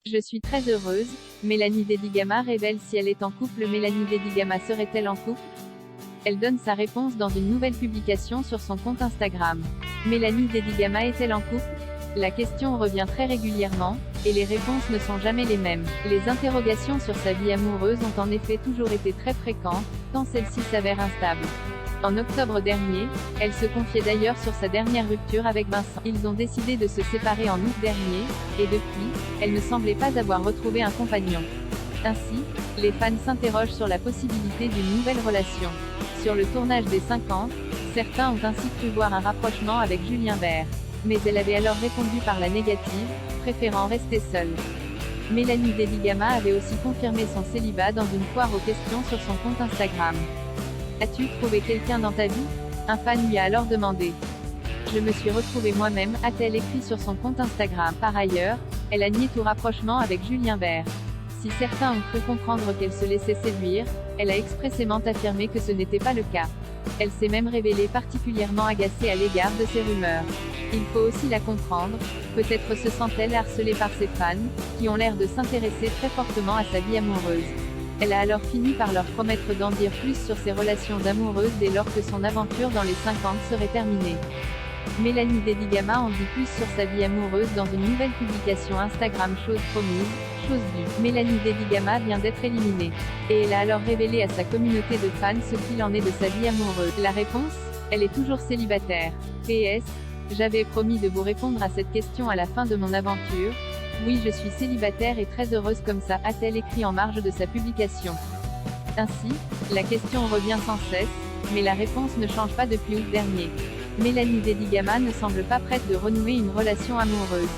Je suis très heureuse. Mélanie Dedigama révèle si elle est en couple. Mélanie Dedigama serait-elle en couple? Elle donne sa réponse dans une nouvelle publication sur son compte Instagram. Mélanie Dedigama est-elle en couple? La question revient très régulièrement, et les réponses ne sont jamais les mêmes. Les interrogations sur sa vie amoureuse ont en effet toujours été très fréquentes, tant celle-ci s'avère instable. En octobre dernier, elle se confiait d'ailleurs sur sa dernière rupture avec Vincent. Ils ont décidé de se séparer en août dernier, et depuis, elle ne semblait pas avoir retrouvé un compagnon. Ainsi, les fans s'interrogent sur la possibilité d'une nouvelle relation. Sur le tournage des 50, certains ont ainsi cru voir un rapprochement avec Julien Bert. Mais elle avait alors répondu par la négative, préférant rester seule. Mélanie Dedigama avait aussi confirmé son célibat dans une foire aux questions sur son compte Instagram. As-tu trouvé quelqu'un dans ta vie? Un fan lui a alors demandé. Je me suis retrouvée moi-même, a-t-elle écrit sur son compte Instagram. Par ailleurs, elle a nié tout rapprochement avec Julien Bert. Si certains ont cru comprendre qu'elle se laissait séduire, elle a expressément affirmé que ce n'était pas le cas. Elle s'est même révélée particulièrement agacée à l'égard de ces rumeurs. Il faut aussi la comprendre, peut-être se sent-elle harcelée par ses fans, qui ont l'air de s'intéresser très fortement à sa vie amoureuse. Elle a alors fini par leur promettre d'en dire plus sur ses relations amoureuses dès lors que son aventure dans les 50 serait terminée. Mélanie Dedigama en dit plus sur sa vie amoureuse dans une nouvelle publication Instagram. Chose promise, chose due. Mélanie Dedigama vient d'être éliminée. Et elle a alors révélé à sa communauté de fans ce qu'il en est de sa vie amoureuse. La réponse? Elle est toujours célibataire. PS, j'avais promis de vous répondre à cette question à la fin de mon aventure. Oui, je suis célibataire et très heureuse comme ça, a-t-elle écrit en marge de sa publication. Ainsi, la question revient sans cesse, mais la réponse ne change pas depuis août dernier. Mélanie Dedigama ne semble pas prête de renouer une relation amoureuse.